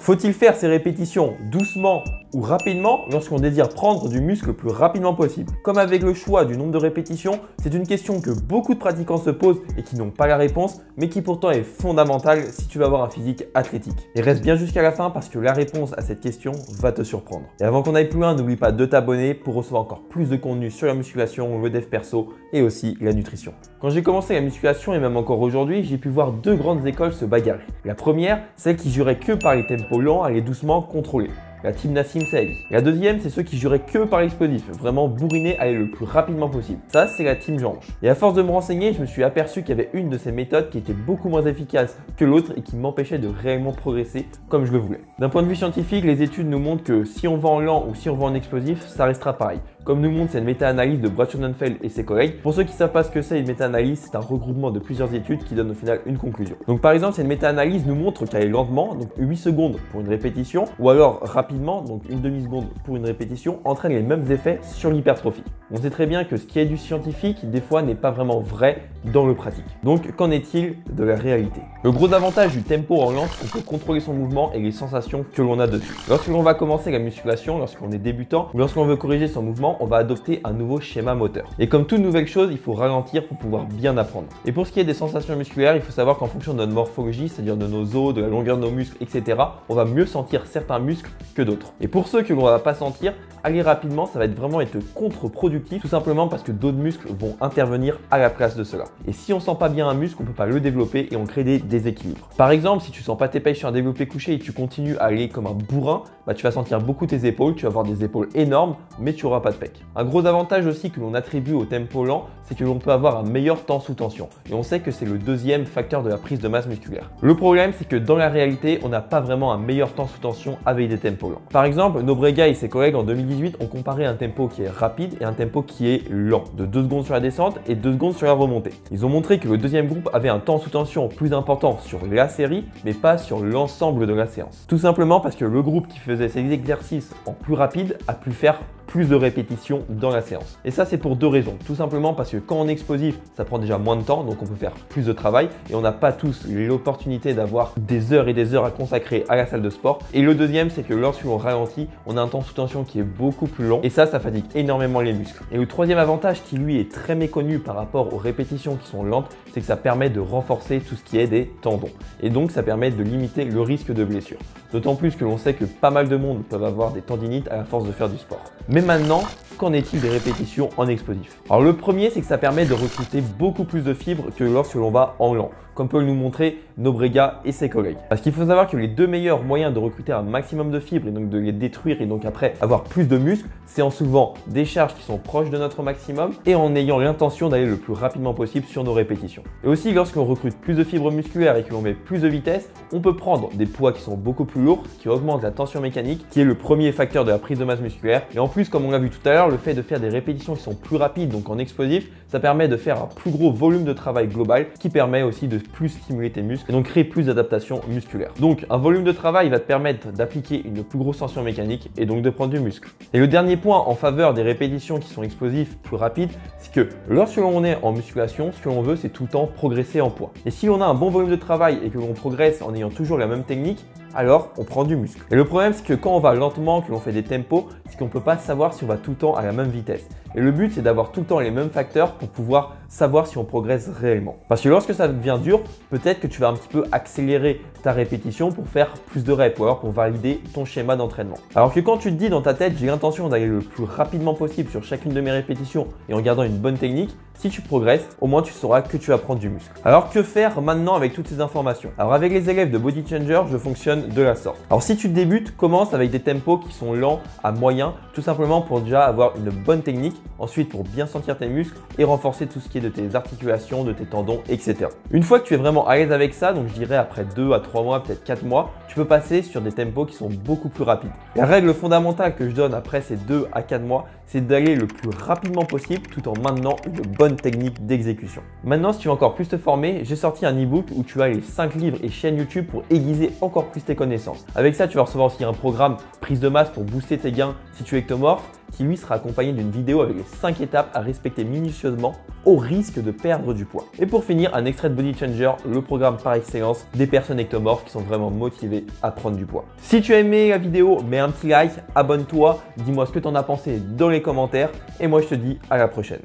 Faut-il faire ces répétitions doucement ou rapidement lorsqu'on désire prendre du muscle le plus rapidement possible? Comme avec le choix du nombre de répétitions, c'est une question que beaucoup de pratiquants se posent et qui n'ont pas la réponse, mais qui pourtant est fondamentale si tu veux avoir un physique athlétique. Et reste bien jusqu'à la fin parce que la réponse à cette question va te surprendre. Et avant qu'on aille plus loin, n'oublie pas de t'abonner pour recevoir encore plus de contenu sur la musculation, le dev perso et aussi la nutrition. Quand j'ai commencé la musculation et même encore aujourd'hui, j'ai pu voir deux grandes écoles se bagarrer. La première, celle qui jurait que par les tempos lents, aller doucement, contrôlés. La team Nassim Saïd. La deuxième, c'est ceux qui juraient que par l'explosif, vraiment bourriner, aller le plus rapidement possible. Ça, c'est la team Jean-Ange. Et à force de me renseigner, je me suis aperçu qu'il y avait une de ces méthodes qui était beaucoup moins efficace que l'autre et qui m'empêchait de réellement progresser comme je le voulais. D'un point de vue scientifique, les études nous montrent que si on va en lent ou si on va en explosif, ça restera pareil. Comme nous montre cette méta-analyse de Brad Schoenfeld et ses collègues. Pour ceux qui ne savent pas ce que c'est une méta-analyse, c'est un regroupement de plusieurs études qui donne au final une conclusion. Donc par exemple, cette méta-analyse nous montre qu'aller lentement, donc 8 secondes pour une répétition, ou alors rapidement, donc une demi-seconde pour une répétition, entraîne les mêmes effets sur l'hypertrophie. On sait très bien que ce qui est du scientifique, des fois, n'est pas vraiment vrai dans le pratique. Donc qu'en est-il de la réalité? Le gros avantage du tempo en lent, c'est qu'on peut contrôler son mouvement et les sensations que l'on a dessus. Lorsque l'on va commencer la musculation, lorsqu'on est débutant, ou lorsqu'on veut corriger son mouvement, on va adopter un nouveau schéma moteur. Et comme toute nouvelle chose, il faut ralentir pour pouvoir bien apprendre. Et pour ce qui est des sensations musculaires, il faut savoir qu'en fonction de notre morphologie, c'est-à-dire de nos os, de la longueur de nos muscles, etc., on va mieux sentir certains muscles que d'autres. Et pour ceux que l'on ne va pas sentir, aller rapidement, ça va vraiment être contre-productif, tout simplement parce que d'autres muscles vont intervenir à la place de cela. Et si on sent pas bien un muscle, on peut pas le développer et on crée des déséquilibres. Par exemple, si tu sens pas tes pecs sur un développé couché et tu continues à aller comme un bourrin, tu vas sentir beaucoup tes épaules, tu vas avoir des épaules énormes, mais tu n'auras pas de pecs. Un gros avantage aussi que l'on attribue au tempo lent, c'est que l'on peut avoir un meilleur temps sous tension. Et on sait que c'est le deuxième facteur de la prise de masse musculaire. Le problème, c'est que dans la réalité, on n'a pas vraiment un meilleur temps sous tension avec des tempos lents. Par exemple, Nobrega et ses collègues en 2018 ont comparé un tempo qui est rapide et un tempo qui est lent, de 2 secondes sur la descente et 2 secondes sur la remontée. Ils ont montré que le deuxième groupe avait un temps sous tension plus important sur la série, mais pas sur l'ensemble de la séance. Tout simplement parce que le groupe qui faisait ces exercices en plus rapide a pu faire plus de répétitions dans la séance. Et ça, c'est pour deux raisons. Tout simplement parce que quand on est explosif, ça prend déjà moins de temps, donc on peut faire plus de travail et on n'a pas tous l'opportunité d'avoir des heures et des heures à consacrer à la salle de sport. Et le deuxième, c'est que lorsque l'on ralentit, on a un temps sous tension qui est beaucoup plus long et ça fatigue énormément les muscles. Et le troisième avantage qui lui est très méconnu par rapport aux répétitions qui sont lentes, c'est que ça permet de renforcer tout ce qui est des tendons. Et donc, ça permet de limiter le risque de blessure. D'autant plus que l'on sait que pas mal de monde peuvent avoir des tendinites à la force de faire du sport. Mais maintenant, qu'en est-il des répétitions en explosif? Alors le premier, c'est que ça permet de recruter beaucoup plus de fibres que lorsque l'on va en lent, comme peut nous montrer Nobrega et ses collègues. Parce qu'il faut savoir que les deux meilleurs moyens de recruter un maximum de fibres et donc de les détruire et donc après avoir plus de muscles, c'est en soulevant des charges qui sont proches de notre maximum et en ayant l'intention d'aller le plus rapidement possible sur nos répétitions. Et aussi, lorsqu'on recrute plus de fibres musculaires et que l'on met plus de vitesse, on peut prendre des poids qui sont beaucoup plus lourds, ce qui augmente la tension mécanique, qui est le premier facteur de la prise de masse musculaire. Et en plus, comme on l'a vu tout à l'heure, le fait de faire des répétitions qui sont plus rapides, donc en explosif, ça permet de faire un plus gros volume de travail global qui permet aussi de plus stimuler tes muscles et donc créer plus d'adaptation musculaire. Donc un volume de travail va te permettre d'appliquer une plus grosse tension mécanique et donc de prendre du muscle. Et le dernier point en faveur des répétitions qui sont explosives, plus rapides, c'est que lorsque l'on est en musculation, ce que l'on veut, c'est tout le temps progresser en poids. Et si on a un bon volume de travail et que l'on progresse en ayant toujours la même technique, alors on prend du muscle. Et le problème, c'est que quand on va lentement, que l'on fait des tempos, c'est qu'on ne peut pas savoir si on va tout le temps à la même vitesse. Et le but, c'est d'avoir tout le temps les mêmes facteurs pour pouvoir savoir si on progresse réellement. Parce que lorsque ça devient dur, peut-être que tu vas un petit peu accélérer ta répétition pour faire plus de reps ou alors pour valider ton schéma d'entraînement. Alors que quand tu te dis dans ta tête, j'ai l'intention d'aller le plus rapidement possible sur chacune de mes répétitions et en gardant une bonne technique, si tu progresses, au moins tu sauras que tu vas prendre du muscle. Alors que faire maintenant avec toutes ces informations? Alors avec les élèves de Body Changer, je fonctionne de la sorte. Alors si tu débutes, commence avec des tempos qui sont lents à moyens, tout simplement pour déjà avoir une bonne technique, ensuite pour bien sentir tes muscles et renforcer tout ce qui est de tes articulations, de tes tendons, etc. Une fois que tu es vraiment à l'aise avec ça, donc je dirais après 2 à 3 mois, peut-être 4 mois, tu peux passer sur des tempos qui sont beaucoup plus rapides. La règle fondamentale que je donne après ces 2 à 4 mois, c'est d'aller le plus rapidement possible tout en maintenant une bonne bonne technique d'exécution. Maintenant, si tu veux encore plus te former, j'ai sorti un e-book où tu as les 5 livres et chaînes YouTube pour aiguiser encore plus tes connaissances. Avec ça, tu vas recevoir aussi un programme prise de masse pour booster tes gains si tu es ectomorphe, qui lui sera accompagné d'une vidéo avec les 5 étapes à respecter minutieusement au risque de perdre du poids. Et pour finir, un extrait de Body Changer, le programme par excellence des personnes ectomorphes qui sont vraiment motivées à prendre du poids. Si tu as aimé la vidéo, mets un petit like, abonne-toi, dis-moi ce que tu en as pensé dans les commentaires et moi je te dis à la prochaine.